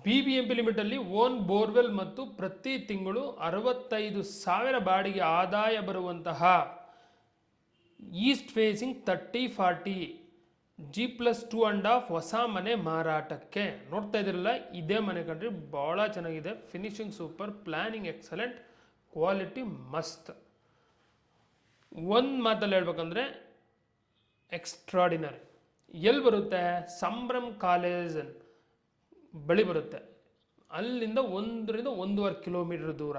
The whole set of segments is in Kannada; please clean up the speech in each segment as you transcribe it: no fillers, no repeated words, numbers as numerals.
BBMP ಲಿಮಿಟಲ್ಲಿ ಓನ್ ಬೋರ್ವೆಲ್ ಮತ್ತು ಪ್ರತಿ ತಿಂಗಳು 65,000 ಬಾಡಿಗೆ ಆದಾಯ ಬರುವಂತಹ ಈಸ್ಟ್ ಫೇಸಿಂಗ್ 30-40 G+2.5 ಹೊಸ ಮನೆ ಮಾರಾಟಕ್ಕೆ. ನೋಡ್ತಾ ಇದ್ರಲ್ಲ, ಇದೇ ಮನೆ ಕಂಡ್ರಿ, ಭಾಳ ಚೆನ್ನಾಗಿದೆ, finishing super, planning excellent, quality ಮಸ್ತ್. ಒಂದು ಮಾತಲ್ಲಿ ಹೇಳ್ಬೇಕಂದ್ರೆ ಎಕ್ಸ್ಟ್ರಾಡಿನರಿ. ಎಲ್ಲಿ ಬರುತ್ತೆ? ಸಂಭ್ರಮ್ ಕಾಲೇಜ್ ಬಳಿ ಬರುತ್ತೆ. ಅಲ್ಲಿಂದ 1-1.5 ಕಿಲೋಮೀಟರ್ ದೂರ.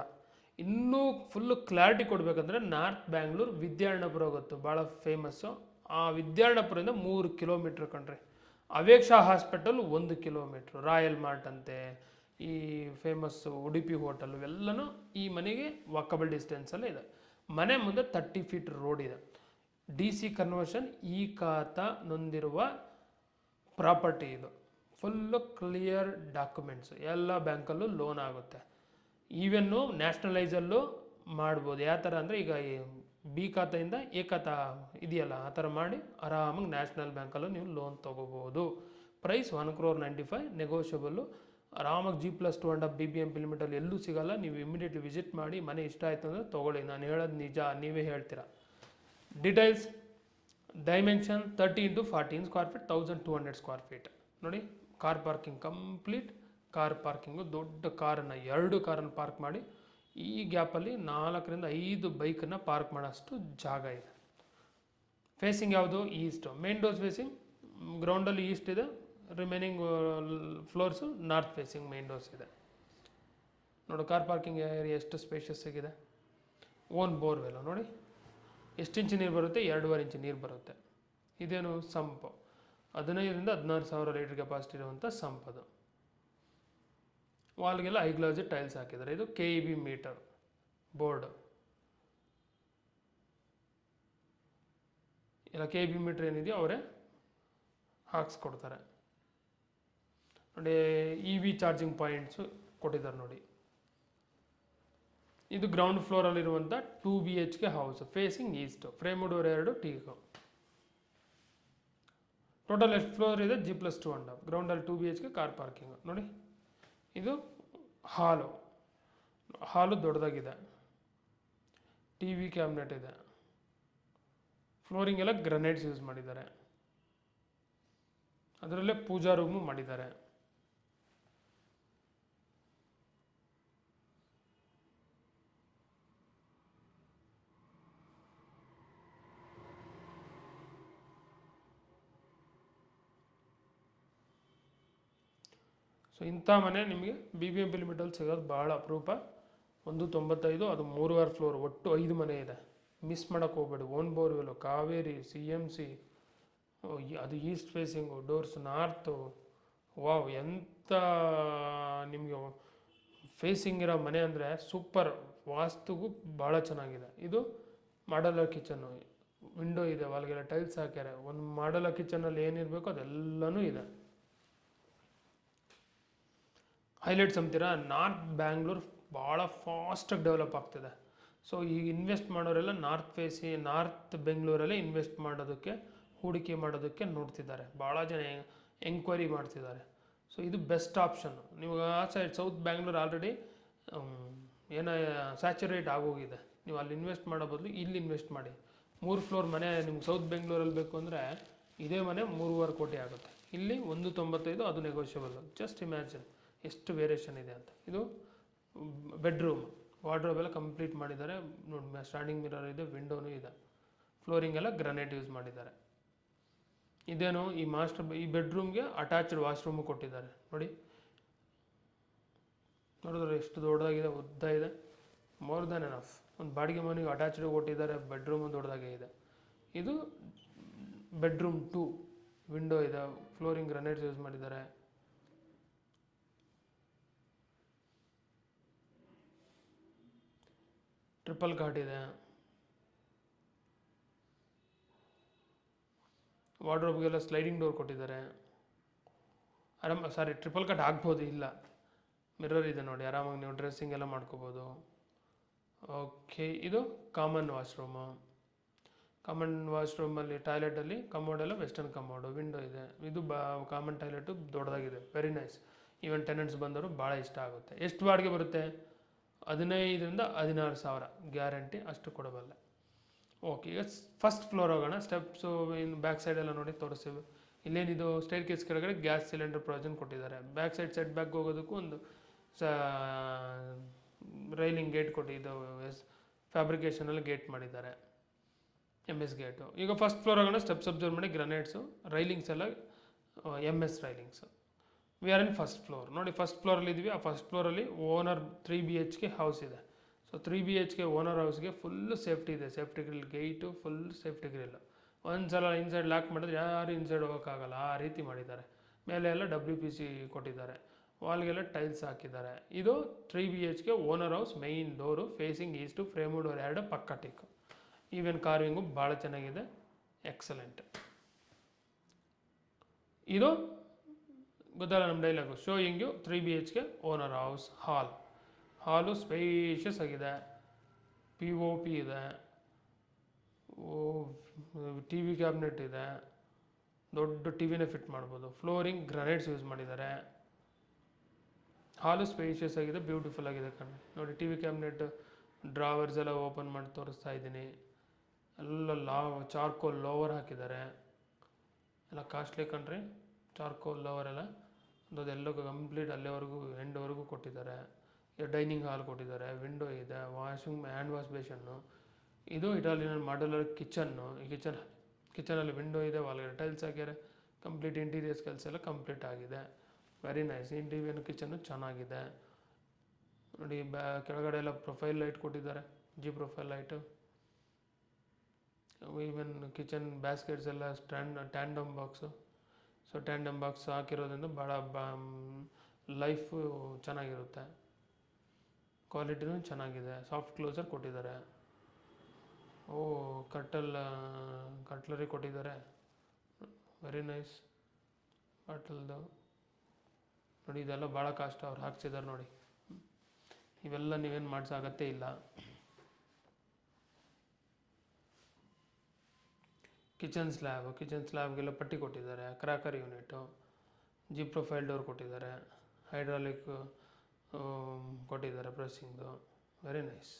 ಇನ್ನೂ ಫುಲ್ಲು ಕ್ಲಾರಿಟಿ ಕೊಡಬೇಕಂದ್ರೆ ನಾರ್ತ್ ಬ್ಯಾಂಗ್ಳೂರ್ ವಿದ್ಯಾರಣ್ಯಪುರ ಹೋಗುತ್ತೆ, ಭಾಳ ಫೇಮಸ್ಸು. ಆ ವಿದ್ಯಾರಣ್ಯಪುರದಿಂದ 3 ಕಿಲೋಮೀಟ್ರ್ ಕಣ್ರಿ. Aveksha hospital 1 kilometre, Royal Mart ಅಂತೆ, ಈ ಫೇಮಸ್ಸು ಉಡುಪಿ ಹೋಟೆಲ್ ಇವೆಲ್ಲನೂ ಈ ಮನೆಗೆ ವಾಕಬಲ್ ಡಿಸ್ಟೆನ್ಸಲ್ಲೇ ಇದೆ. ಮನೆ ಮುಂದೆ 30 ಫೀಟ್ ರೋಡ್ ಇದೆ. DC ಕನ್ವರ್ಷನ್ ಈ ಖಾತಾ ನೊಂದಿರುವ ಪ್ರಾಪರ್ಟಿ ಇದು. ಫುಲ್ಲು ಕ್ಲಿಯರ್ ಡಾಕ್ಯುಮೆಂಟ್ಸು, ಎಲ್ಲ ಬ್ಯಾಂಕಲ್ಲೂ ಲೋನ್ ಆಗುತ್ತೆ. ಈವೆನ್ನು ನ್ಯಾಷನಲೈಸಲ್ಲೂ ಮಾಡ್ಬೋದು. ಯಾವ ಥರ ಅಂದರೆ ಈಗ B ಖಾತೆಯಿಂದ A ಖಾತಾ ಇದೆಯಲ್ಲ, ಆ ಥರ ಮಾಡಿ ಆರಾಮಾಗಿ ನ್ಯಾಷನಲ್ ಬ್ಯಾಂಕಲ್ಲೂ ನೀವು ಲೋನ್ ತೊಗೋಬೋದು. Price 1,95,00,000, negotiable. ಆರಾಮಾಗಿ G+2.5 BBMP ಲಿಮಿಟಲ್ಲಿ ಎಲ್ಲೂ ಸಿಗೋಲ್ಲ. ನೀವು ಇಮಿಡಿಯೇಟ್ಲಿ ವಿಸಿಟ್ ಮಾಡಿ, ಮನೆ ಇಷ್ಟ ಆಯಿತು ಅಂದರೆ ತೊಗೊಳ್ಳಿ. ನಾನು ಹೇಳೋದು ನಿಜ, ನೀವೇ ಹೇಳ್ತೀರಾ. Details: dimension 30x14 square feet, 1,200 square feet. ನೋಡಿ, car parking complete. Car parking ದೊಡ್ಡ ಕಾರನ್ನು, 2 ಕಾರನ್ನು ಪಾರ್ಕ್ ಮಾಡಿ ಈ ಗ್ಯಾಪಲ್ಲಿ 4-5 ಬೈಕನ್ನು ಪಾರ್ಕ್ ಮಾಡೋಷ್ಟು ಜಾಗ ಇದೆ. ಫೇಸಿಂಗ್ ಯಾವುದು? ಈಸ್ಟು. ಮೇನ್ ಡೋರ್ಸ್ ಫೇಸಿಂಗ್ ಗ್ರೌಂಡಲ್ಲಿ ಈಸ್ಟ್ ಇದೆ, remaining floors north facing main doors ಇದೆ. ನೋಡಿ, ಕಾರ್ ಪಾರ್ಕಿಂಗ್ ಏರಿಯಾ ಎಷ್ಟು ಸ್ಪೇಷಿಯಸ್ ಆಗಿದೆ. ಓನ್ ಬೋರ್ವೆಲ್ ನೋಡಿ, ಎಷ್ಟು ಇಂಚು ನೀರು ಬರುತ್ತೆ? 2.5 ಇಂಚು ನೀರು ಬರುತ್ತೆ. ಇದೇನು? ಸಂಪು. 15,000-16,000 ಲೀಟರ್ ಕೆಪಾಸಿಟಿ ಇರುವಂಥ ಸಂಪದು. ವಾಲ್ಗೆಲ್ಲ ಹೈ ಗ್ಲಾಸ್ ಟೈಲ್ಸ್ ಹಾಕಿದ್ದಾರೆ. ಇದು KEB ಮೀಟರ್ ಬೋರ್ಡ್. ಇಲ್ಲ, KEB ಮೀಟರ್ ಏನಿದೆಯೋ ಅವರೇ ಹಾಕ್ಸ್ಕೊಡ್ತಾರೆ. ನೋಡಿ, EV ಚಾರ್ಜಿಂಗ್ ಪಾಯಿಂಟ್ಸು ಕೊಟ್ಟಿದ್ದಾರೆ ನೋಡಿ. ಇದು ಗ್ರೌಂಡ್ ಫ್ಲೋರಲ್ಲಿರುವಂಥ 2 BHK house, facing east. Frame door 2, teak. Total ಎಷ್ಟು ಫ್ಲೋರ್ ಇದೆ? G+2.5. ಗ್ರೌಂಡಲ್ಲಿ 2 BHK ಕಾರ್ ಪಾರ್ಕಿಂಗ್. ನೋಡಿ, ಇದು ಹಾಲು. ಹಾಲು ದೊಡ್ಡದಾಗಿದೆ. TV ಕ್ಯಾಬಿನೆಟ್ ಇದೆ. ಫ್ಲೋರಿಂಗ್ ಎಲ್ಲ ಗ್ರನೈಟ್ಸ್ ಯೂಸ್ ಮಾಡಿದ್ದಾರೆ. ಅದರಲ್ಲೇ ಪೂಜಾ ರೂಮು ಮಾಡಿದ್ದಾರೆ. ಸೊ ಇಂಥ ಮನೆ ನಿಮಗೆ BBMP ಲಿಮಿಟಲ್ಲಿ ಸಿಗೋದು ಭಾಳ ಅಪರೂಪ. 195, ಅದು 3.5 ಫ್ಲೋರ್, ಒಟ್ಟು 5 ಮನೆ ಇದೆ. ಮಿಸ್ ಮಾಡೋಕ್ಕೆ ಹೋಗ್ಬೇಡಿ. ಓನ್ ಬೋರ್ವೆಲು, ಕಾವೇರಿ, CMC, ಅದು East facing, doors north. Wow, ಎಂಥ ನಿಮಗೆ ಫೇಸಿಂಗ್ ಇರೋ ಮನೆ ಅಂದರೆ ಸೂಪರ್. ವಾಸ್ತುಗೂ ಭಾಳ ಚೆನ್ನಾಗಿದೆ. ಇದು ಮಾಡಲರ್ ಕಿಚನ್ನು, ವಿಂಡೋ ಇದೆ, ಒಳಗೆಲ್ಲ ಟೈಲ್ಸ್ ಹಾಕ್ಯಾರೆ. ಒಂದು ಮಾಡಲರ್ ಕಿಚನಲ್ಲಿ ಏನಿರಬೇಕು ಅದೆಲ್ಲನೂ ಇದೆ. ಹೈಲೈಟ್ಸ್ ಅಂತೀರಾ? ನಾರ್ತ್ ಬ್ಯಾಂಗ್ಳೂರ್ ಭಾಳ ಫಾಸ್ಟಾಗಿ ಡೆವಲಪ್ ಆಗ್ತಿದೆ. ಸೊ ಈಗ ಇನ್ವೆಸ್ಟ್ ಮಾಡೋರೆಲ್ಲ ನಾರ್ತ್ ಬೆಂಗಳೂರಲ್ಲೇ ಇನ್ವೆಸ್ಟ್ ಮಾಡೋದಕ್ಕೆ, ಹೂಡಿಕೆ ಮಾಡೋದಕ್ಕೆ ನೋಡ್ತಿದ್ದಾರೆ. ಭಾಳ ಜನ ಎಂಕ್ವೈರಿ ಮಾಡ್ತಿದ್ದಾರೆ. ಸೊ ಇದು ಬೆಸ್ಟ್ ಆಪ್ಷನ್. ನೀವು ಆ side south Bangalore already saturate ಆಗೋಗಿದೆ. ನೀವು ಅಲ್ಲಿ ಇನ್ವೆಸ್ಟ್ ಮಾಡೋ ಬದಲು ಇಲ್ಲಿ ಇನ್ವೆಸ್ಟ್ ಮಾಡಿ. 3 ಫ್ಲೋರ್ ಮನೆ ನಿಮ್ಗೆ ಸೌತ್ ಬೆಂಗಳೂರಲ್ಲಿ ಬೇಕು ಅಂದರೆ ಇದೇ ಮನೆ 3.5 ಕೋಟಿ ಆಗುತ್ತೆ. ಇಲ್ಲಿ 195, ಅದು ನೆಗೋಷಿಯಬಲ್. ಜಸ್ಟ್ ಇಮ್ಯಾಜಿನ್ ಎಷ್ಟು ವೇರಿಯೇಷನ್ ಇದೆ ಅಂತ. ಇದು ಬೆಡ್ರೂಮ್, ವಾರ್ಡ್ರೋಬ್ ಎಲ್ಲ ಕಂಪ್ಲೀಟ್ ಮಾಡಿದ್ದಾರೆ ನೋಡಿ. ಸ್ಟ್ಯಾಂಡಿಂಗ್ ಮಿರರ್ ಇದೆ, ವಿಂಡೋನೂ ಇದೆ. ಫ್ಲೋರಿಂಗ್ ಎಲ್ಲ ಗ್ರನೈಟ್ ಯೂಸ್ ಮಾಡಿದ್ದಾರೆ. ಇದೇನು? ಈ ಬೆಡ್ರೂಮ್ಗೆ ಅಟ್ಯಾಚ್ಡ್ ವಾಶ್ರೂಮು ಕೊಟ್ಟಿದ್ದಾರೆ ನೋಡಿ. ನೋಡಿದ್ರೆ ಎಷ್ಟು ದೊಡ್ಡದಾಗಿದೆ, ಉದ್ದ ಇದೆ. More than enough. ಒಂದು ಬಾಡಿಗೆ ಮನೆಗೆ ಅಟ್ಯಾಚ್ಡ್ ಕೊಟ್ಟಿದ್ದಾರೆ, ಬೆಡ್ರೂಮು ದೊಡ್ಡದಾಗೇ ಇದೆ. ಇದು ಬೆಡ್ರೂಮ್ 2, ವಿಂಡೋ ಇದೆ, ಫ್ಲೋರಿಂಗ್ ಗ್ರನೈಟ್ಸ್ ಯೂಸ್ ಮಾಡಿದ್ದಾರೆ. ಟ್ರಿಪಲ್ ಕಾಟ್ ಇದೆ. ವಾರ್ಡ್ರೋಬ್ಗೆಲ್ಲ ಸ್ಲೈಡಿಂಗ್ ಡೋರ್ ಕೊಟ್ಟಿದ್ದಾರೆ. ಟ್ರಿಪಲ್ ಕಾಟ್ ಆಗ್ಬೋದು, ಇಲ್ಲ ಮಿರರ್ ಇದೆ ನೋಡಿ. ಆರಾಮಾಗಿ ನೀವು ಡ್ರೆಸ್ಸಿಂಗ್ ಎಲ್ಲ ಮಾಡ್ಕೋಬೋದು. ಓಕೆ, ಇದು ಕಾಮನ್ ವಾಶ್ರೂಮು. ಕಾಮನ್ ವಾಶ್ರೂಮಲ್ಲಿ ಟಾಯ್ಲೆಟಲ್ಲಿ ಕಮೋಡೆಲ್ಲ ವೆಸ್ಟರ್ನ್ ಕಮೋಡು, ವಿಂಡೋ ಇದೆ. ಇದು ಕಾಮನ್ ಟಾಯ್ಲೆಟು ದೊಡ್ಡದಾಗಿದೆ, ವೆರಿ ನೈಸ್. ಈವನ್ ಟೆನೆಂಟ್ಸ್ ಬಂದವರು ಭಾಳ ಇಷ್ಟ ಆಗುತ್ತೆ. ಎಷ್ಟು ಬಾಡಿಗೆ ಬರುತ್ತೆ? 15,000-16,000 ಗ್ಯಾರಂಟಿ, ಅಷ್ಟು ಕೊಡಬಲ್ಲೆ. ಓಕೆ, ಈಗ ಫಸ್ಟ್ ಫ್ಲೋರ್ ಹೋಗೋಣ. ಸ್ಟೆಪ್ಸು ಇನ್ನು ಬ್ಯಾಕ್ ಸೈಡೆಲ್ಲ ನೋಡಿ ತೋರಿಸ್ತೀವಿ. ಇಲ್ಲೇನಿದು ಸ್ಟೇರ್ ಕೇಸ್ ಕೆಳಗಡೆ ಗ್ಯಾಸ್ ಸಿಲಿಂಡರ್ ಪ್ರೊವಿಷನ್ ಕೊಟ್ಟಿದ್ದಾರೆ. ಬ್ಯಾಕ್ ಸೈಡ್ ಸೆಟ್ ಬ್ಯಾಕ್ ಹೋಗೋದಕ್ಕೂ ಒಂದು ರೈಲಿಂಗ್ ಗೇಟ್ ಕೊಟ್ಟಿದ್ದು, ಫ್ಯಾಬ್ರಿಕೇಷನಲ್ಲಿ ಗೇಟ್ ಮಾಡಿದ್ದಾರೆ, MS ಗೇಟು. ಈಗ ಫಸ್ಟ್ ಫ್ಲೋರ್ ಆಗೋಣ. ಸ್ಟೆಪ್ಸ್ ಅಬ್ಸರ್ವ್ ಮಾಡಿ, ಗ್ರನೇಟ್ಸು, ರೈಲಿಂಗ್ಸ್ ಎಲ್ಲ MS railings. We are in first floor. ನೋಡಿ ಫಸ್ಟ್ ಫ್ಲೋರಲ್ಲಿ ಇದ್ವಿ. ಆ ಫಸ್ಟ್ ಫ್ಲೋರಲ್ಲಿ ಓನರ್ 3 BHK ಹೌಸ್ ಇದೆ. So 3 BHK owner ಹೌಸ್ಗೆ full safety ಇದೆ. Safety grill gate, full safety grill. ಒಂದ್ಸಲ ಇನ್ಸೈಡ್ ಲಾಕ್ ಮಾಡಿದ್ರೆ ಯಾರು ಇನ್ಸೈಡ್ ಹೋಗೋಕ್ಕಾಗಲ್ಲ, ಆ ರೀತಿ ಮಾಡಿದ್ದಾರೆ. ಮೇಲೆ ಎಲ್ಲ WPC ಕೊಟ್ಟಿದ್ದಾರೆ. ವಾಲ್ಗೆಲ್ಲ ಟೈಲ್ಸ್ ಹಾಕಿದ್ದಾರೆ. ಇದು 3 BHK owner house. Main door facing is to, frame door 2 ಪಕ್ಕ ಟಿಕ್. ಈವನ್ ಕಾರ್ವಿಂಗು ಭಾಳ ಚೆನ್ನಾಗಿದೆ, ಎಕ್ಸಲೆಂಟ್. ಇದು ಗೊತ್ತಲ್ಲ ನಮ್ಮ dialogue, showing you 3 BHK owner house. Hall spacious ಆಗಿದೆ, POP ಇದೆ, TV ಕ್ಯಾಬಿನೆಟ್ ಇದೆ, ದೊಡ್ಡ TVನೇ ಫಿಟ್ ಮಾಡ್ಬೋದು. ಫ್ಲೋರಿಂಗ್ ಗ್ರನೈಟ್ಸ್ ಯೂಸ್ ಮಾಡಿದ್ದಾರೆ. ಹಾಲು ಸ್ಪೇಷಿಯಸ್ ಆಗಿದೆ, ಬ್ಯೂಟಿಫುಲ್ ಆಗಿದೆ ಕಣ್ಣು. ನೋಡಿ TV ಕ್ಯಾಬಿನೆಟ್ ಡ್ರಾವರ್ಸ್ ಎಲ್ಲ ಓಪನ್ ಮಾಡಿ ತೋರಿಸ್ತಾ ಇದ್ದೀನಿ. ಎಲ್ಲ ಚಾರ್ಕೋಲ್ ಲೋವರ್ ಹಾಕಿದ್ದಾರೆ, ಎಲ್ಲ ಕಾಸ್ಟ್ಲಿ ಕಣ್ರಿ. ಚಾರ್ಕೋಲ್ ಲೋವರ್ ಎಲ್ಲ ಅದೆಲ್ಲ ಕಂಪ್ಲೀಟ್ ಅಲ್ಲಿವರೆಗೂ ಎಂಡ್ವರೆಗೂ ಕೊಟ್ಟಿದ್ದಾರೆ. ಡೈನಿಂಗ್ ಹಾಲ್ ಕೊಟ್ಟಿದ್ದಾರೆ, ವಿಂಡೋ ಇದೆ, ಹ್ಯಾಂಡ್ ವಾಶ್ ಬೇಷನ್ನು. ಇದು ಇಟಾಲಿಯನ್ ಮಾಡ್ಯುಲರ್ ಕಿಚನ್ನು. ಈ ಕಿಚನಲ್ಲಿ ವಿಂಡೋ ಇದೆ, ಒಳಗಡೆ ಟೈಲ್ಸ್ ಹಾಕ್ಯಾರೆ. ಕಂಪ್ಲೀಟ್ ಇಂಟೀರಿಯರ್ಸ್ ಕೆಲಸ ಎಲ್ಲ ಕಂಪ್ಲೀಟ್ ಆಗಿದೆ. Very nice. ಇಂಟೀರಿಯರ್ ಕಿಚನ್ನು ಚೆನ್ನಾಗಿದೆ ನೋಡಿ. ಕೆಳಗಡೆ ಎಲ್ಲ ಪ್ರೊಫೈಲ್ ಲೈಟ್ ಕೊಟ್ಟಿದ್ದಾರೆ, G profile light. Even kitchen baskets ಎಲ್ಲ tandem box. So tandem box ಹಾಕಿರೋದ್ರಿಂದ ಭಾಳ ಲೈಫು ಚೆನ್ನಾಗಿರುತ್ತೆ. ಕ್ವಾಲಿಟಿನೂ ಚೆನ್ನಾಗಿದೆ. ಸಾಫ್ಟ್ ಕ್ಲೋಸರ್ ಕೊಟ್ಟಿದ್ದಾರೆ. ಕಟ್ಲರಿ ಕೊಟ್ಟಿದ್ದಾರೆ, ವೆರಿ ನೈಸ್. ಬಾಟಲ್ದು ನೋಡಿ, ಇದೆಲ್ಲ ಭಾಳ ಕಾಸ್ಟ್ ಅವ್ರು ಹಾಕ್ಸಿದ್ದಾರೆ ನೋಡಿ. ಇವೆಲ್ಲ ನೀವೇನು ಮಾಡಿಸೋಗತ್ತೇ ಇಲ್ಲ. ಕಿಚನ್ ಸ್ಲ್ಯಾಬ್ಗೆಲ್ಲ ಪಟ್ಟಿ ಕೊಟ್ಟಿದ್ದಾರೆ. Cracker unit, G profile door ಕೊಟ್ಟಿದ್ದಾರೆ, ಹೈಡ್ರಾಲಿಕ್ ಕೊಟ್ಟಿದ್ದಾರೆ, ಪ್ರೆಸ್ಸಿಂಗ್ದು, ವೆರಿ ನೈಸ್.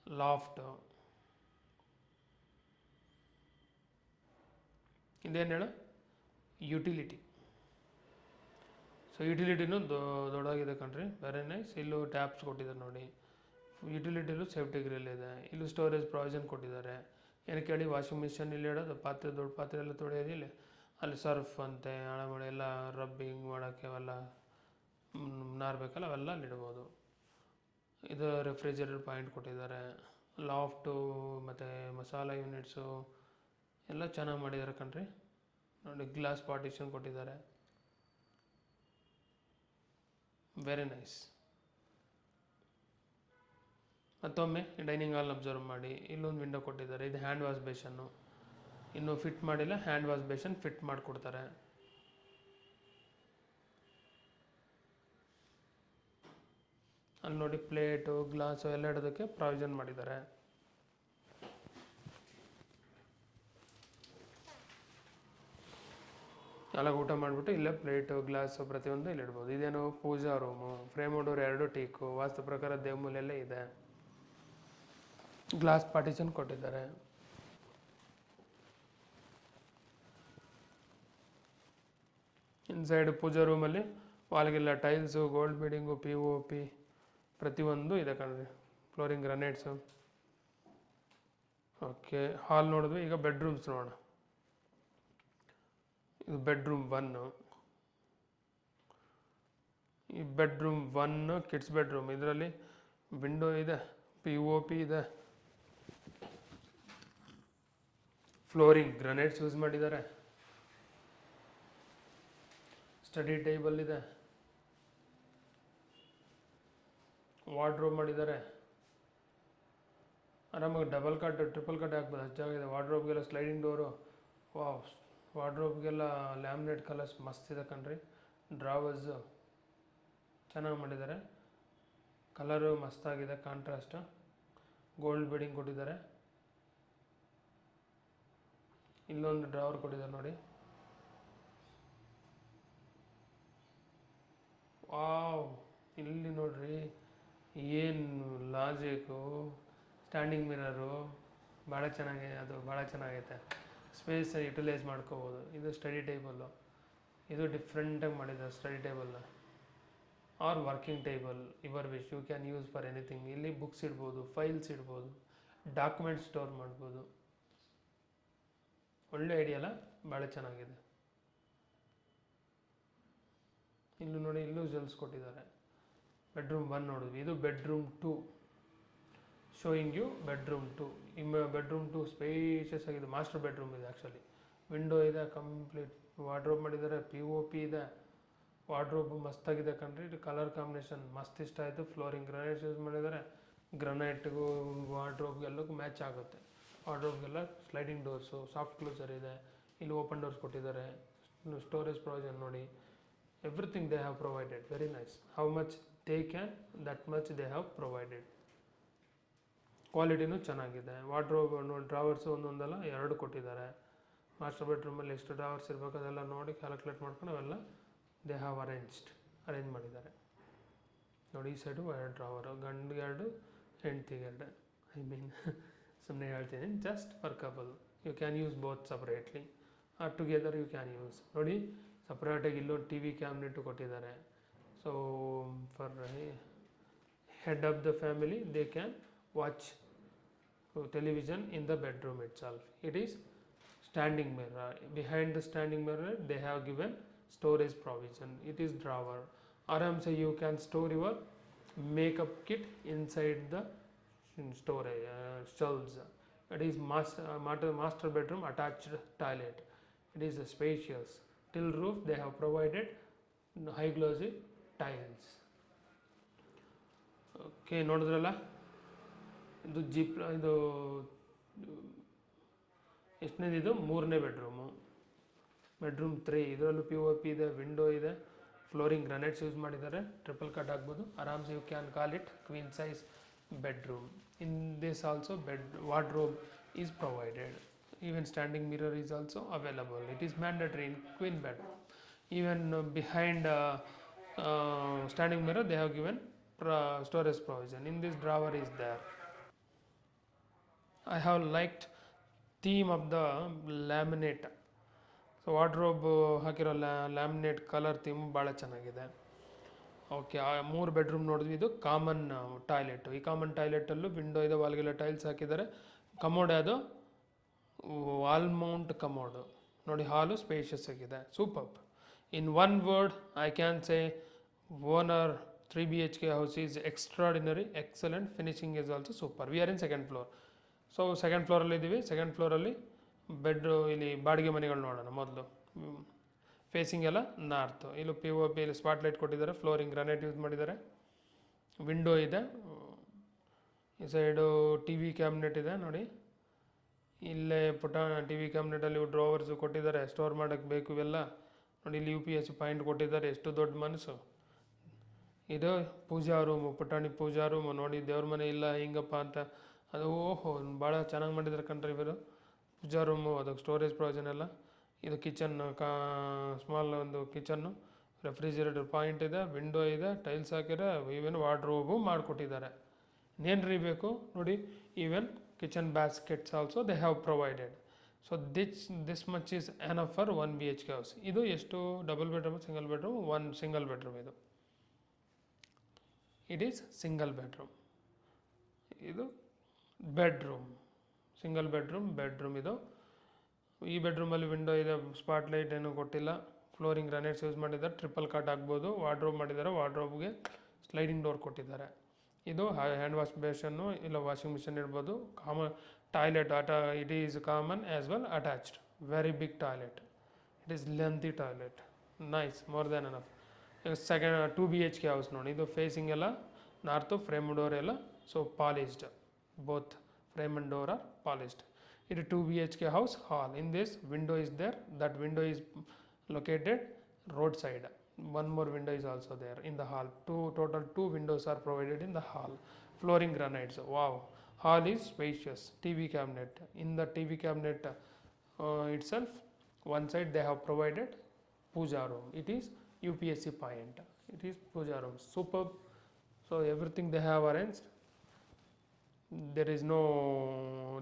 ಲಾಫ್ಟು ಇದೇನು ಹೇಳು, ಯುಟಿಲಿಟಿ. ಸೊ ಯುಟಿಲಿಟಿನೂ ದೊಡ್ಡದಾಗಿದೆ ಕಣ್ರಿ, ವೆರಿ ನೈಸ್. ಇಲ್ಲೂ ಟ್ಯಾಪ್ಸ್ ಕೊಟ್ಟಿದ್ದಾರೆ ನೋಡಿ. ಯುಟಿಲಿಟಿಲೂ ಸೇಫ್ಟಿ ಗ್ರಿಲ್ ಇದೆ. ಇಲ್ಲೂ ಸ್ಟೋರೇಜ್ ಪ್ರಾವಿಷನ್ ಕೊಟ್ಟಿದ್ದಾರೆ. ಏನಕ್ಕೆ ಹೇಳಿ, ವಾಷಿಂಗ್ ಮಿಷನ್ ಇಲ್ಲಿ ಇಡೋದು, ದೊಡ್ಡ ಪಾತ್ರೆ ಎಲ್ಲ ತೊಳೆಯೋದು ಇಲ್ಲಿ. ಅಲ್ಲಿ ಸರ್ಫ್ ಅಂತೆ, ಹಣಮಳೆ ಎಲ್ಲ ರಬ್ಬಿಂಗ್ ಮಾಡೋಕ್ಕೆ ಅವೆಲ್ಲ ನಾರ್ಬೇಕಲ್ಲ, ಅವೆಲ್ಲ ಅಲ್ಲಿ ಇಡ್ಬೋದು. ಇದು ರೆಫ್ರಿಜರೇಟರ್ ಪಾಯಿಂಟ್ ಕೊಟ್ಟಿದ್ದಾರೆ. ಲಾಫ್ಟು ಮತ್ತು ಮಸಾಲ ಯೂನಿಟ್ಸು ಎಲ್ಲ ಚೆನ್ನಾಗಿ ಮಾಡಿದ್ದಾರೆ ಕಣ್ರಿ. ನೋಡಿ ಗ್ಲಾಸ್ ಪಾರ್ಟಿಷನ್ ಕೊಟ್ಟಿದ್ದಾರೆ, ವೆರಿ ನೈಸ್. ಮತ್ತೊಮ್ಮೆ ಡೈನಿಂಗ್ ಹಾಲ್ ಅಬ್ಸರ್ವ್ ಮಾಡಿ. ಇಲ್ಲೊಂದು ವಿಂಡೋ ಕೊಟ್ಟಿದ್ದಾರೆ. ಇದು ಹ್ಯಾಂಡ್ ವಾಶ್ ಬೇಷನ್ನು, ಇನ್ನೂ ಫಿಟ್ ಮಾಡಿಲ್ಲ. ಹ್ಯಾಂಡ್ ವಾಶ್ ಬೇಷನ್ ಫಿಟ್ ಮಾಡಿಕೊಡ್ತಾರೆ. ಅಲ್ಲಿ ನೋಡಿ ಪ್ಲೇಟು, ಗ್ಲಾಸು ಎಲ್ಲ ಇಡೋದಕ್ಕೆ ಪ್ರಾವಿಷನ್ ಮಾಡಿದ್ದಾರೆ. ಎಲ್ಲ ಊಟ ಮಾಡಿಬಿಟ್ಟು ಇಲ್ಲೇ ಪ್ಲೇಟು, ಗ್ಲಾಸು ಪ್ರತಿಯೊಂದು ಇಲ್ಲಿ ಇಡ್ಬೋದು. ಇದೇನು ಪೂಜಾ ರೂಮು, ಫ್ರೇಮ್ ಡೋರ್ 2 ಟೀಕು, ವಾಸ್ತು ಪ್ರಕಾರ ದೇವಮೂಲೆಯಲ್ಲೇ ಇದೆ. ಗ್ಲಾಸ್ ಪಾರ್ಟಿಷನ್ ಕೊಟ್ಟಿದ್ದಾರೆ. ಇನ್ಸೈಡ್ ಪೂಜಾ ರೂಮಲ್ಲಿ ವಾಲ್ಗೆಲ್ಲ ಟೈಲ್ಸು, ಗೋಲ್ಡ್ ಬೀಡಿಂಗು, POP ಪ್ರತಿಯೊಂದು ಇದೆ ಕಣ್ರಿ. ಫ್ಲೋರಿಂಗ್ ಗ್ರನೈಟ್ಸು. ಓಕೆ, ಹಾಲ್ ನೋಡಿದ್ವಿ. ಈಗ ಬೆಡ್ರೂಮ್ಸ್ ನೋಡೋಣ. ಇದು ಬೆಡ್ರೂಮ್ 1. ಈ ಬೆಡ್ರೂಮ್ 1 ಕಿಡ್ಸ್ ಬೆಡ್ರೂಮ್. ಇದರಲ್ಲಿ ವಿಂಡೋ ಇದೆ, POP ಇದೆ, ಫ್ಲೋರಿಂಗ್ ಗ್ರನೈಟ್ಸ್ ಯೂಸ್ ಮಾಡಿದ್ದಾರೆ, ಸ್ಟಡಿ ಟೇಬಲ್ ಇದೆ, ವಾರ್ಡ್ರೋಬ್ ಮಾಡಿದ್ದಾರೆ. ಆರಾಮಾಗಿ ಡಬಲ್ ಕಟ್, ಟ್ರಿಪಲ್ ಕಟ್ ಹಾಕ್ಬೋದು, ಅಷ್ಟು ಜಾಗ ಇದೆ. ವಾರ್ಡ್ರೋಬ್ಗೆಲ್ಲ ಸ್ಲೈಡಿಂಗ್ ಡೋರು. ವಾವ್, ವಾರ್ಡ್ರೋಬ್ಗೆಲ್ಲ ಲ್ಯಾಮಿನೇಟ್ ಕಲರ್ಸ್ ಮಸ್ತ್ ಇದೆ ಕಣ್ರಿ. ಡ್ರಾವರ್ಸು ಚೆನ್ನಾಗಿ ಮಾಡಿದ್ದಾರೆ, ಕಲರು ಮಸ್ತಾಗಿದೆ, ಕಾಂಟ್ರಾಸ್ಟ್. ಗೋಲ್ಡ್ ಬೀಡಿಂಗ್ ಕೊಟ್ಟಿದ್ದಾರೆ. ಇಲ್ಲೊಂದು ಡ್ರಾವರ್ ಕೊಟ್ಟಿದ್ದಾರೆ ನೋಡಿ. ವಾವ್, ಇಲ್ಲಿ ನೋಡ್ರಿ ಏನು ಲಾಜಿಕ್ಕು, ಸ್ಟ್ಯಾಂಡಿಂಗ್ ಮಿರರು ಭಾಳ ಚೆನ್ನಾಗೈತೆ. ಸ್ಪೇಸ್ ಯುಟಿಲೈಸ್ ಮಾಡ್ಕೋಬೋದು. ಇದು ಸ್ಟಡಿ ಟೇಬಲ್ಲು, ಇದು ಡಿಫ್ರೆಂಟಾಗಿ ಮಾಡಿದ್ದಾರೆ ಸ್ಟಡಿ ಟೇಬಲ್ನ. Or working table, your wish, you can use for anything. ಇಲ್ಲಿ ಬುಕ್ಸ್ ಇಡ್ಬೋದು, ಫೈಲ್ಸ್ ಇಡ್ಬೋದು, ಡಾಕ್ಯುಮೆಂಟ್ಸ್ ಸ್ಟೋರ್ ಮಾಡ್ಬೋದು. ಒಳ್ಳೆ ಐಡಿಯಾ ಅಲ್ಲ, ಭಾಳ ಚೆನ್ನಾಗಿದೆ. ಇಲ್ಲೂ ನೋಡಿ, ಇಲ್ಲೂ ಜೆಲ್ಸ್ ಕೊಟ್ಟಿದ್ದಾರೆ. ಬೆಡ್ರೂಮ್ 1 ನೋಡಿದ್ವಿ, ಇದು bedroom 2. Showing you bedroom 2. Bedroom 2 spacious ಆಗಿದೆ. ಮಾಸ್ಟರ್ ಬೆಡ್ರೂಮ್ ಇದೆ ಆ್ಯಕ್ಚುಲಿ. ವಿಂಡೋ ಇದೆ, ಕಂಪ್ಲೀಟ್ ವಾರ್ಡ್ರೋಬ್ ಮಾಡಿದ್ದಾರೆ, POP ಇದೆ. ವಾರ್ಡ್ರೋಬ್ ಮಸ್ತಾಗಿದೆ ಕಣ್ರಿ. ಇದು ಕಲರ್ ಕಾಂಬಿನೇಷನ್ ಮಸ್ತ್ ಇಷ್ಟ ಆಯಿತು. ಫ್ಲೋರಿಂಗ್ ಗ್ರನೈಟ್ಸ್ ಯೂಸ್ ಮಾಡಿದ್ದಾರೆ. ಗ್ರನೈಟ್ಗೂ ವಾರ್ಡ್ರೋಬ್ಗೆಲ್ಲಕ್ಕೂ ಮ್ಯಾಚ್ ಆಗುತ್ತೆ. ವಾರ್ಡ್ರೋಬ್ಗೆಲ್ಲ ಸ್ಲೈಡಿಂಗ್ ಡೋರ್ಸು, ಸಾಫ್ಟ್ ಕ್ಲೋಸರ್ ಇದೆ. ಇಲ್ಲಿ ಓಪನ್ ಡೋರ್ಸ್ ಕೊಟ್ಟಿದ್ದಾರೆ. ಸ್ಟೋರೇಜ್ ಪ್ರೊವಿಷನ್ ನೋಡಿ. Everything they have provided. Very nice. How much they can, that much they have provided. ಕ್ವಾಲಿಟಿನೂ ಚೆನ್ನಾಗಿದೆ. ವಾರ್ಡ್ರೋಬ್ ಡ್ರಾವರ್ಸು ಒಂದೊಂದಲ್ಲ 2 ಕೊಟ್ಟಿದ್ದಾರೆ. ಮಾಸ್ಟರ್ ಬೆಡ್ರೂಮಲ್ಲಿ ಎಷ್ಟು ಡ್ರಾವರ್ಸ್ ಇರಬೇಕು ಅದೆಲ್ಲ ನೋಡಿ ಕ್ಯಾಲ್ಕುಲೇಟ್ ಮಾಡ್ಕೊಂಡು ಅವೆಲ್ಲ ದೇ ಹ್ಯಾವ್ ಅರೇಂಜ್ ಮಾಡಿದ್ದಾರೆ ನೋಡಿ. ಈ ಸೈಡು 2 ಡ್ರಾವರು, ಗಂಡಿಗೆ 2, ಹೆಂಡ್ತಿಗೆ 2. ಸುಮ್ಮನೆ ಹೇಳ್ತೀನಿ, just for couple. You can use both separately or together you can use. ನೋಡಿ, ಸಪ್ರೇಟಾಗಿ ಇಲ್ಲೊಂದು TV ಕ್ಯಾಬಿನೆಟ್ ಕೊಟ್ಟಿದ್ದಾರೆ. So for head of the family they can watch television in the bedroom itself. It is standing mirror. Behind the standing mirror they have given storage provision. It is drawer. Aram say you can store your makeup kit inside the storage shelves. It is master bedroom attached toilet. It is spacious. Till roof they have provided high glossy tiles. Okay, ನೋಡಿದ್ರಲ್ಲ, ಇದು ಇದು ಎಷ್ಟನೇದು? ಇದು 3ನೇ ಬೆಡ್ರೂಮು. ಬೆಡ್ರೂಮ್ 3. ಇದರಲ್ಲೂ POP ಇದೆ, ವಿಂಡೋ ಇದೆ, ಫ್ಲೋರಿಂಗ್ ಗ್ರಾನೈಟ್ಸ್ ಯೂಸ್ ಮಾಡಿದ್ದಾರೆ. ಟ್ರಿಪಲ್ ಕಟ್ ಆಗ್ಬೋದು ಆರಾಮ್ಸೆ. You can call it queen size bedroom. In this also wardrobe is provided. Even standing mirror is also available. It is mandatory in queen bedroom. Even behind standing mirror they have given storage provision. In this drawer is there. I have liked theme of the laminate. So wardrobe ಹಾಕಿರೋ ಲ್ಯಾಮಿನೇಟ್ ಕಲರ್ ಥೀಮ್ ಭಾಳ ಚೆನ್ನಾಗಿದೆ. ಓಕೆ, 3 ಬೆಡ್ರೂಮ್ ನೋಡಿದ್ವಿ. ಇದು ಕಾಮನ್ ಟಾಯ್ಲೆಟು. ಈ ಕಾಮನ್ ಟಾಯ್ಲೆಟಲ್ಲೂ ವಿಂಡೋ ಇದೆ, ವಾಲ್ಗೆಲ್ಲ ಟೈಲ್ಸ್ ಹಾಕಿದ್ದಾರೆ. ಕಮೋಡ್ ಅದು ವಾಲ್ ಮೌಂಟ್ ಕಮೋಡು ನೋಡಿ. ಹಾಲು ಸ್ಪೇಷಿಯಸ್ ಆಗಿದೆ, super. In one word I can say owner 3 BHK house is extraordinary, excellent. Finishing is also super. We are in 2nd floor. So 2nd ಫ್ಲೋರಲ್ಲಿ ಇದ್ದೀವಿ. 2nd ಫ್ಲೋರಲ್ಲಿ ಇಲ್ಲಿ ಬಾಡಿಗೆ ಮನೆಗಳು ನೋಡೋಣ. ಮೊದಲು ಫೇಸಿಂಗ್ ಎಲ್ಲ ನಾರ್ತು. ಇಲ್ಲಿ POP, ಇಲ್ಲಿ ಸ್ಪಾಟ್ಲೈಟ್ ಕೊಟ್ಟಿದ್ದಾರೆ. ಫ್ಲೋರಿಂಗ್ ಗ್ರಾನೈಟ್ ಯೂಸ್ ಮಾಡಿದ್ದಾರೆ. ವಿಂಡೋ ಇದೆ. ಈ ಸೈಡು TV ಕ್ಯಾಬಿನೆಟ್ ಇದೆ ನೋಡಿ. ಇಲ್ಲೇ ಪುಟ TV ಕ್ಯಾಬಿನೆಟಲ್ಲಿ ಡ್ರಾವರ್ಸು ಕೊಟ್ಟಿದ್ದಾರೆ, ಸ್ಟೋರ್ ಮಾಡೋಕ್ಕೆ ಬೇಕು ಇವೆಲ್ಲ ನೋಡಿ. ಇಲ್ಲಿ UPS ಪಾಯಿಂಟ್ ಕೊಟ್ಟಿದ್ದಾರೆ. ಎಷ್ಟು ದೊಡ್ಡ ಮನಸ್ಸು. ಇದು ಪೂಜಾ ರೂಮು, ಪುಟಾಣಿ ಪೂಜಾ ರೂಮು ನೋಡಿ. ದೇವ್ರ ಮನೆ ಇಲ್ಲ ಹಿಂಗಪ್ಪ ಅಂತ ಅದು ಓಹೋ ಭಾಳ ಚೆನ್ನಾಗಿ ಮಾಡಿದ್ದಾರೆ ಕಣ್ರಿ ಇವರು. ಪೂಜಾ ರೂಮು, ಅದಕ್ಕೆ ಸ್ಟೋರೇಜ್ ಪ್ರೊವಿಷನ್ ಎಲ್ಲ. ಇದು ಕಿಚನ್, ಸ್ಮಾಲ್ ಒಂದು ಕಿಚನ್ನು, ರೆಫ್ರಿಜಿರೇಟರ್ ಪಾಯಿಂಟ್ ಇದೆ, ವಿಂಡೋ ಇದೆ, ಟೈಲ್ಸ್ ಹಾಕಿದ್ರೆ, ಈವನ್ ವಾರ್ಡ್ರೋಬು ಮಾಡಿಕೊಟ್ಟಿದ್ದಾರೆ. ಇನ್ನೇನು ಬೇಕು ನೋಡಿ. Even kitchen baskets also they have provided. So this much is enough for 1 BHK house. ಇದು ಎಷ್ಟು? Double bedroom, single bedroom? 1 single bedroom. ಇದು ಇಟ್ ಈಸ್ ಸಿಂಗಲ್ ಬೆಡ್ರೂಮ್. ಇದು ಬೆಡ್ರೂಮ್, ಸಿಂಗಲ್ ಬೆಡ್ರೂಮ್ ಇದು. ಈ ಬೆಡ್ರೂಮಲ್ಲಿ ವಿಂಡೋ ಇದೆ, ಸ್ಪಾಟ್ಲೈಟ್ ಏನೂ ಕೊಟ್ಟಿಲ್ಲ. ಫ್ಲೋರಿಂಗ್ ಗ್ರಾನೈಟ್ಸ್ ಯೂಸ್ ಮಾಡಿದ್ದಾರೆ. ಟ್ರಿಪಲ್ ಕಾಟ್ ಆಗ್ಬೋದು. ವಾರ್ಡ್ರೋಬ್ ಮಾಡಿದ್ದಾರೆ. ವಾರ್ಡ್ರೋಬ್ಗೆ ಸ್ಲೈಡಿಂಗ್ ಡೋರ್ ಕೊಟ್ಟಿದ್ದಾರೆ. ಇದು ಹ್ಯಾಂಡ್ ವಾಶ್ ಬೇಷನ್ನು, ಇಲ್ಲ ವಾಷಿಂಗ್ ಮಿಷನ್ ಇರ್ಬೋದು. Common toilet it is common as well attached. Very big toilet. It is lengthy toilet. Nice, more than enough. 2 BHK house ನೋಡಿ. ಇದು ಫೇಸಿಂಗ್ ಎಲ್ಲ ನಾರ್ತು. ಫ್ರೇಮ್ ಡೋರ್ ಎಲ್ಲ so polished. Both frame and door are polished. It is 2 BHK house. Hall. In this window is there. That window is located roadside. One more window is also there in the hall. Total 2 windows are provided in the hall. Flooring granites. Wow. Hall is spacious. TV cabinet. In the TV cabinet itself, one side they have provided puja room. It is UPSC point. It is puja room, superb. So everything they have arranged, there is no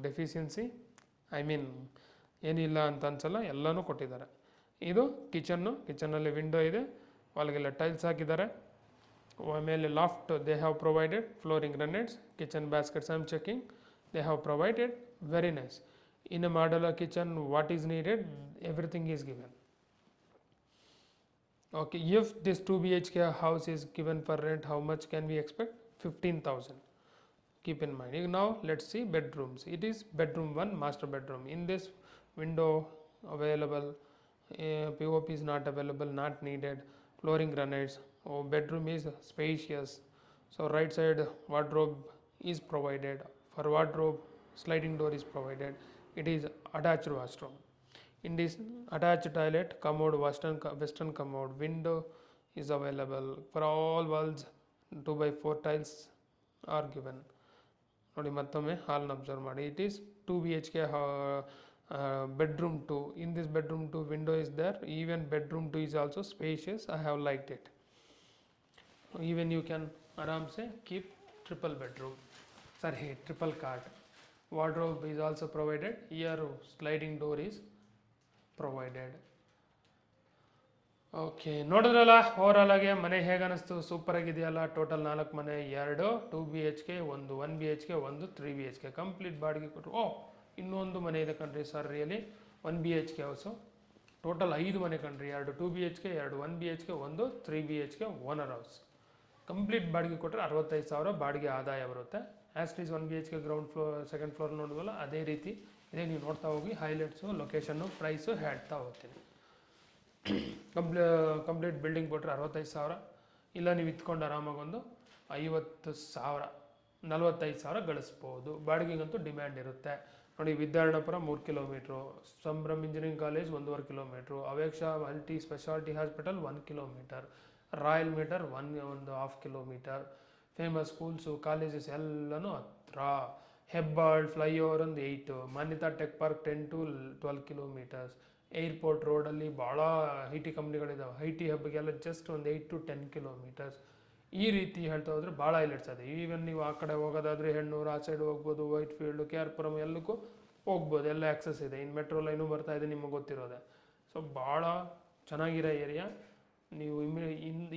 deficiency, I mean ಏನಿಲ್ಲ ಅಂತ ಅನ್ಸಲ್ಲ, ಎಲ್ಲನೂ ಕೊಟ್ಟಿದ್ದಾರೆ. ಇದು ಕಿಚನ್ನಲ್ಲಿ ವಿಂಡೋ ಇದೆ, ಒಳಗೆಲ್ಲ ಟೈಲ್ಸ್ ಹಾಕಿದ್ದಾರೆ. ಆಮೇಲೆ loft they have provided, flooring granites, kitchen baskets I am checking, they have provided, very nice. In a modular kitchen what is needed, everything is given. Okay, if this 2 BHK house is given for rent, how much can we expect? 15,000. Keep in mind. Now let's see bedrooms. It is bedroom 1, master bedroom. In this window available, POP is not available, not needed, flooring granites. Oh, bedroom is spacious. So right side wardrobe is provided. For wardrobe, sliding door is provided. It is attached washroom. In this attached toilet, commode, western commode, window is available. For all walls 2x4 tiles are given. ನೋಡಿ ಮತ್ತೊಮ್ಮೆ ಹಾಲ್ನ ಅಬ್ಸರ್ವ್ ಮಾಡಿ. It is 2 BHK bedroom 2. In this bedroom 2 window is there. Even bedroom 2 is also spacious. I have liked it. Even you can aram se keep triple bedroom, triple cot. Wardrobe is also provided. Here sliding door is provided. Okay, ನೋಡಿದ್ರಲ್ಲ ಓವರಾಲ್ ಆಗಿ ಮನೆ ಹೇಗೆ ಅನ್ನಿಸ್ತು? ಸೂಪರ್ ಆಗಿದೆಯಲ್ಲ. ಟೋಟಲ್ 4 ಮನೆ, 2 2 BHK, 1 1 BHK, 1 3 BHK ಕಂಪ್ಲೀಟ್ ಬಾಡಿಗೆ ಕೊಟ್ಟರು. ಇನ್ನೊಂದು ಮನೆ ಇದೆ ಕಣ್ರಿ sir, really 1 BHK house. Total 5 ಮನೆ ಕಣ್ರಿ, 2 2 BHK, 2 1 BHK, 1 3 BHK owner house. Complete ಬಾಡಿಗೆ ಕೊಟ್ಟರೆ 65,000 ಬಾಡಿಗೆ ಆದಾಯ ಬರುತ್ತೆ. As it is 1 BHK ground floor, second floor ನೋಡಿದ್ವಲ್ಲ ಅದೇ ರೀತಿ ಇದೇ. ನೀವು ನೋಡ್ತಾ ಹೋಗಿ, ಹೈಲೈಟ್ಸು, ಲೊಕೇಶನ್ನು, ಪ್ರೈಸು ಹೇಳ್ತಾ ಹೋಗ್ತೀನಿ. ಕಂಪ್ಲೀಟ್ ಬಿಲ್ಡಿಂಗ್ ಕೊಟ್ಟರೆ 65,000. ಇಲ್ಲ ನೀವು ಇತ್ಕೊಂಡು ಆರಾಮಾಗಿ ಒಂದು 50,000 45,000 ಗಳಿಸ್ಬೋದು. ಬಾಡಿಗೆಗಂತೂ ಡಿಮ್ಯಾಂಡ್ ಇರುತ್ತೆ ನೋಡಿ. Vidyaranyapura 3 kilometre, Sambhram engineering college 1.5 kilometre, Aveksha multi speciality hospital 1 kilometre, royal meter 1.5 kilometre, famous schools, colleges ಎಲ್ಲನೂ ಹತ್ರ. ಹೆಬ್ಬಾಳ್ ಫ್ಲೈಓವರ್ ಒಂದು 8, Manyata tech park 10 to 12 kilometres. Airport ರೋಡಲ್ಲಿ ಭಾಳ IT ಕಂಪ್ನಿಗಳಿದ್ದಾವೆ. IT ಹಬ್ಗೆಲ್ಲ ಜಸ್ಟ್ ಒಂದು 8 to 10 ಕಿಲೋಮೀಟರ್ಸ್. ಈ ರೀತಿ ಹೇಳ್ತಾ ಹೋದರೆ ಭಾಳ ಹೈಲೈಟ್ಸ್ ಇದೆ. ಈವನ್ ನೀವು ಆ ಕಡೆ ಹೋಗೋದಾದರೆ ಹೆಣ್ಣೂರು ಆ ಸೈಡ್ ಹೋಗ್ಬೋದು, ವೈಟ್ ಫೀಲ್ಡು, KR ಪುರಂ ಎಲ್ಲಕ್ಕೂ ಹೋಗ್ಬೋದು, ಎಲ್ಲ ಆ್ಯಕ್ಸಸ್ ಇದೆ. ಇನ್ನು ಮೆಟ್ರೋ ಲೈನು ಬರ್ತಾ ಇದೆ, ನಿಮಗೆ ಗೊತ್ತಿರೋದೆ. ಸೊ ಭಾಳ ಚೆನ್ನಾಗಿರೋ ಏರಿಯಾ. ನೀವು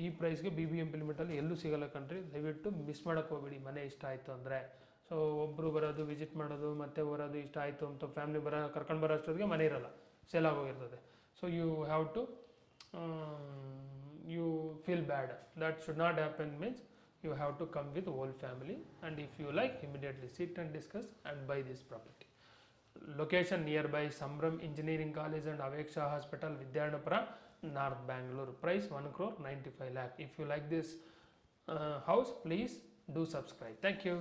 ಈ ಪ್ರೈಸ್ಗೆ BBMP ಲಿಮಿಟಲ್ಲಿ ಎಲ್ಲೂ ಸಿಗಲ್ಲ ಕಣ್ರಿ. ದಯವಿಟ್ಟು ಮಿಸ್ ಮಾಡೋಕ್ಕೆ ಹೋಗ್ಬೇಡಿ ಮನೆ ಇಷ್ಟ ಆಯಿತು ಅಂದರೆ. ಸೊ ಒಬ್ಬರು ಬರೋದು, ವಿಸಿಟ್ ಮಾಡೋದು, ಮತ್ತೆ ಬರೋದು, ಇಷ್ಟ ಆಯಿತು ಅಂತ ಫ್ಯಾಮಿಲಿ ಕರ್ಕೊಂಡು ಬರೋ ಅಷ್ಟೊತ್ತಿಗೆ ಮನೆ ಇರಲ್ಲ, ಸೇಲ್ ಆಗೋಗಿರ್ತದೆ. So you have to you feel bad. That should not happen. Means you have to come with whole family, and if you like, immediately sit and discuss and buy this property. Location nearby Sambram Engineering College and Aveksha Hospital, Vidyanapura, North Bangalore. Price 1,95,00,000. If you like this house, please do subscribe. Thank you.